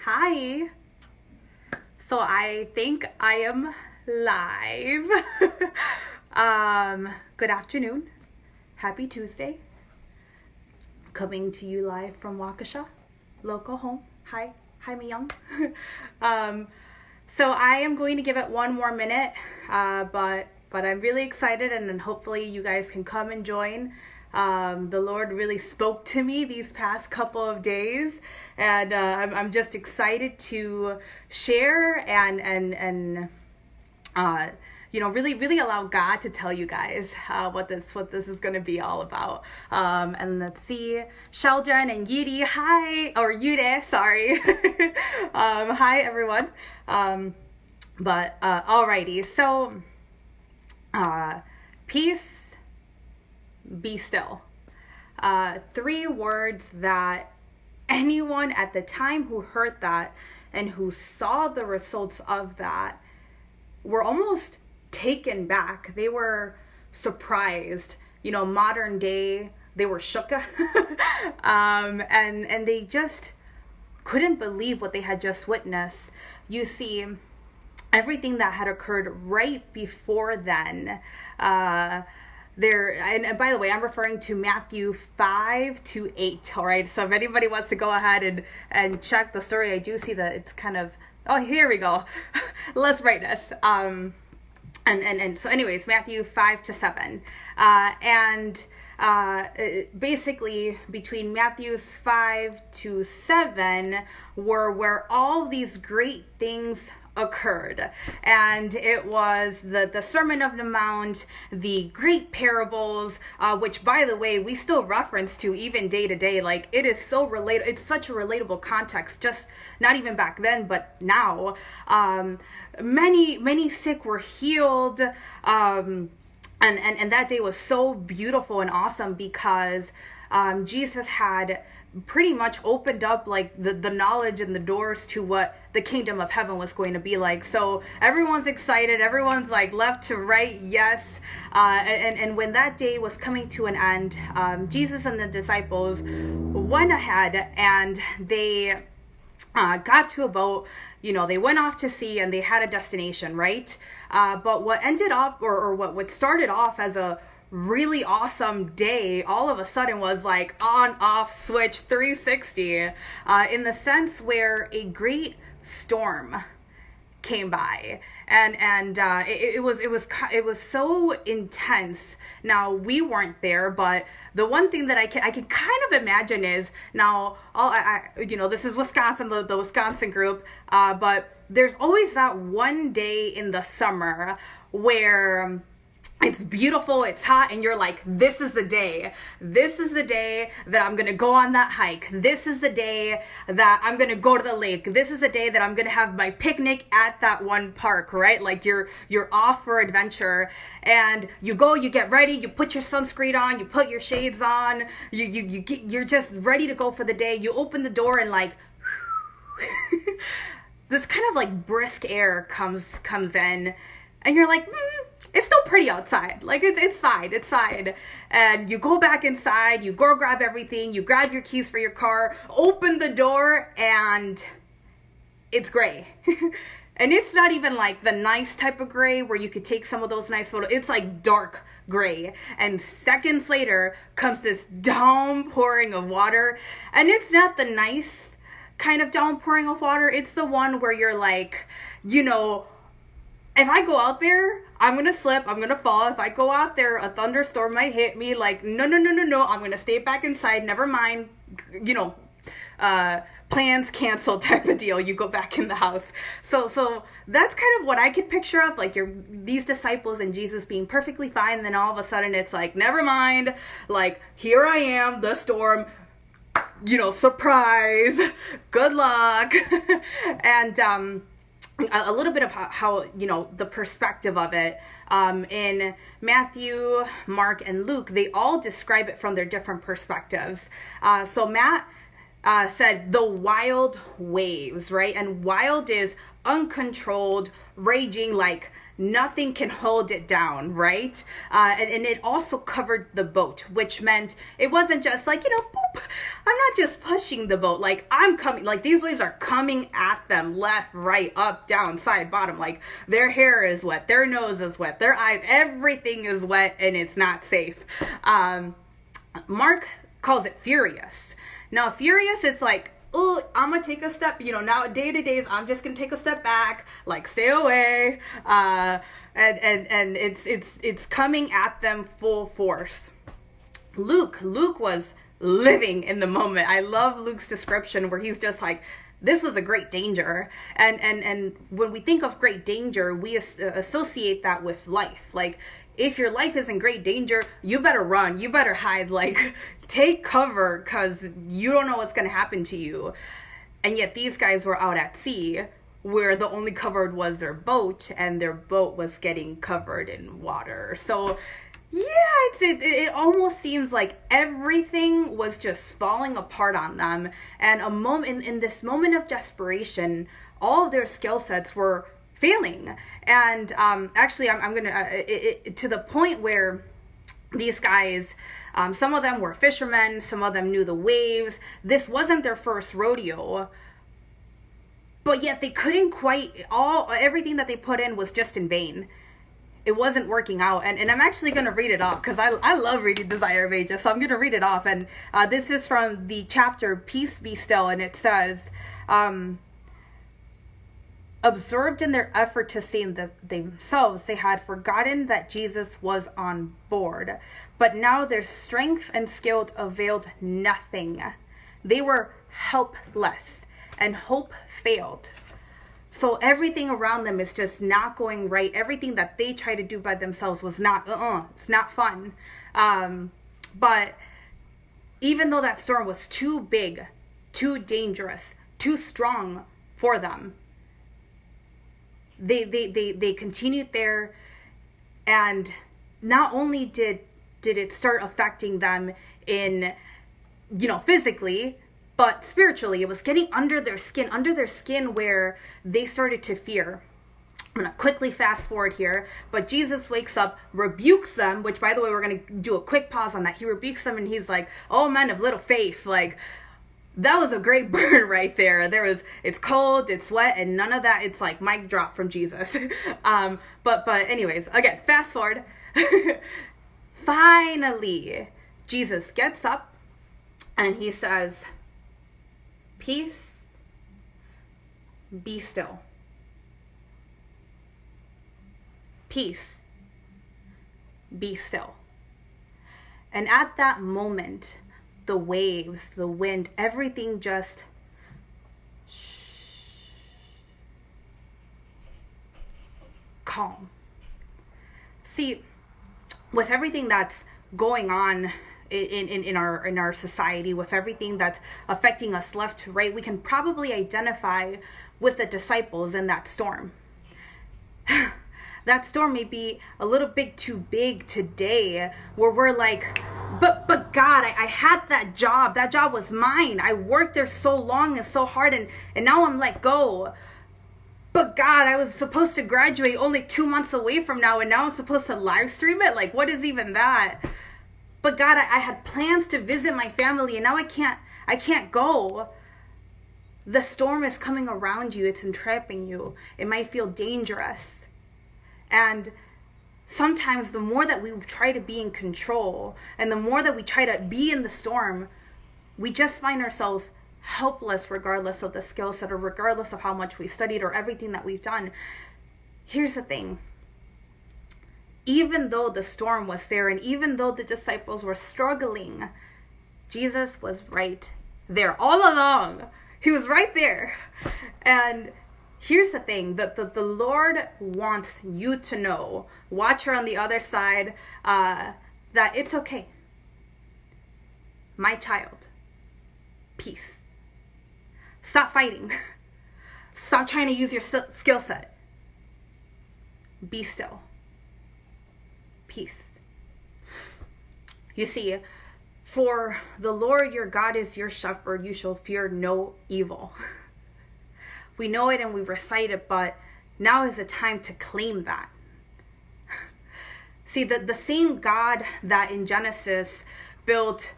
Hi. So I think I am live. Good afternoon. Happy Tuesday. Coming to you live from Waukesha, local home. Hi, Myung. So I am going to give it one more minute, but I'm really excited, and then hopefully you guys can come and join. The Lord really spoke to me these past couple of days, and I'm just excited to share and really allow God to tell you guys what this is going to be all about. And let's see, Sheldon and Yuri, hi, or Yure, sorry. Hi everyone. Alrighty, so peace. Be still. 3 words that anyone at the time who heard that and who saw the results of that were almost taken back. They were surprised. Modern day, they were shook. And they just couldn't believe what they had just witnessed. You see, everything that had occurred right before then, and by the way, I'm referring to Matthew 5-8. All right. So if anybody wants to go ahead and check the story, I do see that it's kind of, oh, here we go. Less brightness. And so anyways, Matthew 5-7. Basically between Matthew's 5-7 were where all these great things occurred, and it was the Sermon of the Mount, the great parables, which by the way we still reference to even day to day. Like, it is so relatable. It's such a relatable context, just not even back then but now. Many sick were healed, and that day was so beautiful and awesome because Jesus had pretty much opened up like the knowledge and the doors to what the kingdom of heaven was going to be like. So everyone's excited, everyone's like left to right, yes. And when that day was coming to an end, Jesus and the disciples went ahead and they got to a boat. They went off to sea and they had a destination, right? But what ended up, or what started off as a really awesome day, all of a sudden was like on off switch 360, in the sense where a great storm came by, and it was so intense. Now, we weren't there, but the one thing that I can kind of imagine is, now this is Wisconsin, the Wisconsin group, but there's always that one day in the summer where it's beautiful, it's hot, and you're like, this is the day that I'm gonna go on that hike. This is the day that I'm gonna go to the lake. This is the day that I'm gonna have my picnic at that one park, right? Like, you're off for adventure, and you go, you get ready, you put your sunscreen on, you put your shades on, you're just ready to go for the day. You open the door and like this kind of like brisk air comes in, and you're like, it's still pretty outside. Like, it's fine. And you go back inside, you go grab everything, you grab your keys for your car, open the door, and it's gray. And it's not even like the nice type of gray where you could take some of those nice photos. It's like dark gray. And seconds later comes this downpouring of water. And it's not the nice kind of downpouring of water. It's the one where you're like, if I go out there, I'm going to slip, I'm going to fall. If I go out there, a thunderstorm might hit me. Like, no, I'm going to stay back inside. Never mind, plans canceled type of deal. You go back in the house. So that's kind of what I could picture of, like, these disciples and Jesus being perfectly fine. And then all of a sudden it's like, never mind. Like, here I am, the storm, surprise, good luck. And, a little bit of how the perspective of it, in Matthew, Mark, and Luke, they all describe it from their different perspectives. So said the wild waves, right? And wild is uncontrolled, raging, like nothing can hold it down, right? And it also covered the boat, which meant it wasn't just like, boop, I'm not just pushing the boat, like I'm coming, like these waves are coming at them left, right, up, down, side, bottom, like their hair is wet, their nose is wet, their eyes, everything is wet, and it's not safe. Mark calls it furious. Now, furious, it's like, oh, I'm gonna take a step, now day to days, I'm just gonna take a step back, like stay away, and it's coming at them full force. Luke was living in the moment. I love Luke's description where he's just like, this was a great danger. And when we think of great danger, we associate that with life. Like, if your life is in great danger, you better run, you better hide, like take cover, because you don't know what's going to happen to you. And yet these guys were out at sea where the only covered was their boat, and their boat was getting covered in water. So yeah, it almost seems like everything was just falling apart on them. And in this moment of desperation, all of their skill sets were failing. And actually, I'm gonna to the point where these guys, some of them were fishermen, some of them knew the waves. This wasn't their first rodeo, but yet they couldn't everything that they put in was just in vain. It wasn't working out. And I'm actually going to read it off because I love reading Desire of Ages. So I'm going to read it off. And this is from the chapter Peace Be Still. And it says, absorbed in their effort to save themselves, they had forgotten that Jesus was on board. But now their strength and skill availed nothing. They were helpless, and hope failed. So everything around them is just not going right. Everything that they try to do by themselves was it's not fun. But even though that storm was too big, too dangerous, too strong for them, they continued there. And not only did it start affecting them in, physically, but spiritually, it was getting under their skin where they started to fear. I'm going to quickly fast forward here, but Jesus wakes up, rebukes them, which, by the way, we're going to do a quick pause on that. He rebukes them, and he's like, oh, men of little faith, like, that was a great burn right there. It's cold, it's wet, and none of that. It's like mic drop from Jesus. But anyways, again, fast forward. Finally, Jesus gets up and he says, peace, be still. Peace, be still. And at that moment, the waves, the wind, everything just calm. See, with everything that's going on in our society, with everything that's affecting us left to right, we can probably identify with the disciples in that storm. That storm may be a little bit too big today, where we're like, but God, I had that job. That job was mine. I worked there so long and so hard, and now I'm let go. But God, I was supposed to graduate only 2 months away from now, and now I'm supposed to live stream it? Like, what is even that? But God, I had plans to visit my family, and now I can't go. The storm is coming around you. It's entrapping you. It might feel dangerous. And sometimes the more that we try to be in control, and the more that we try to be in the storm, we just find ourselves helpless, regardless of the skill set, or regardless of how much we studied, or everything that we've done. Here's the thing. Even though the storm was there, and even though the disciples were struggling, Jesus was right there all along. He was right there. And here's the thing, that the Lord wants you to know, watcher on the other side, that it's okay. My child, peace. Stop fighting. Stop trying to use your skill set. Be still. Peace. You see, For the Lord your God is your shepherd, you shall fear no evil. We know it and we recite it, but now is the time to claim that. See, the same God that in Genesis built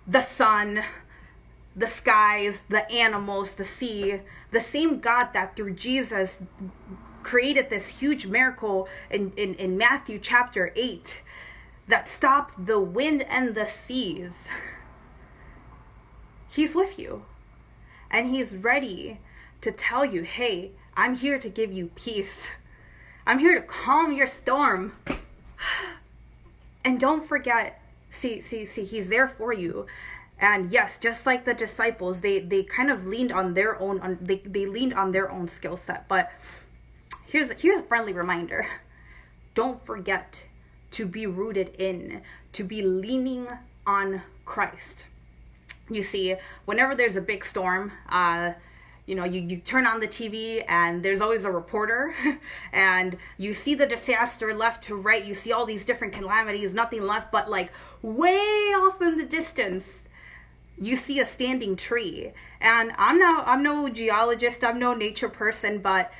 the sun, the skies, the animals, the sea, the same God that through Jesus created this huge miracle in Matthew chapter 8 that stopped the wind and the seas. He's with you. And he's ready to tell you, hey, I'm here to give you peace. I'm here to calm your storm. And don't forget, see, he's there for you. And yes, just like the disciples, they kind of leaned on their own, they leaned on their own skill set. But here's a friendly reminder. Don't forget to be rooted in, to be leaning on Christ. You see, whenever there's a big storm, you turn on the TV and there's always a reporter and you see the disaster left to right. You see all these different calamities, nothing left but like way off in the distance. You see a standing tree. And I'm no geologist, I'm no nature person, but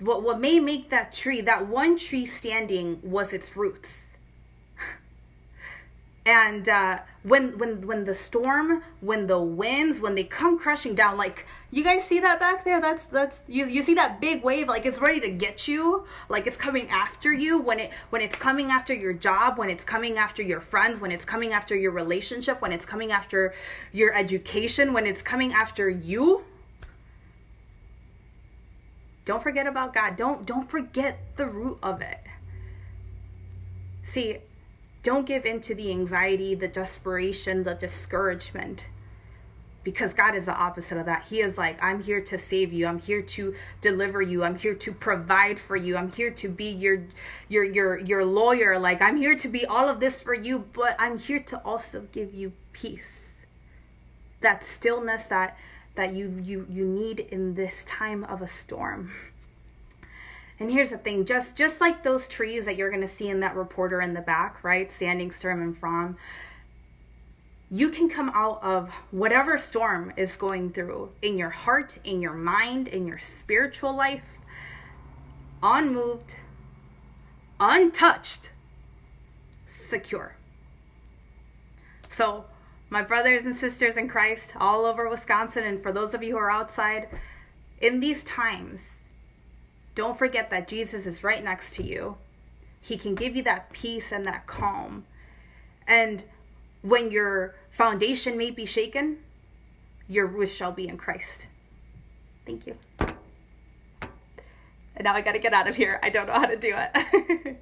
what may make that one tree standing was its roots. And when the storm, when the winds, when they come crushing down, like, you guys see that back there? That's you see that big wave, like it's ready to get you, like it's coming after you. When it's coming after your job, when it's coming after your friends, when it's coming after your relationship, when it's coming after your education, when it's coming after you. Don't forget about God. Don't forget the root of it. See, don't give in to the anxiety, the desperation, the discouragement, because God is the opposite of that. He is like, I'm here to save you. I'm here to deliver you. I'm here to provide for you. I'm here to be your lawyer. Like, I'm here to be all of this for you, but I'm here to also give you peace. That stillness that you need in this time of a storm. And here's the thing, just like those trees that you're going to see in that reporter in the back, right? Standing sturm and from. You can come out of whatever storm is going through in your heart, in your mind, in your spiritual life, unmoved, untouched, secure. So, my brothers and sisters in Christ all over Wisconsin, and for those of you who are outside, in these times, don't forget that Jesus is right next to you. He can give you that peace and that calm. And when your foundation may be shaken, your roots shall be in Christ. Thank you. And now I got to get out of here. I don't know how to do it.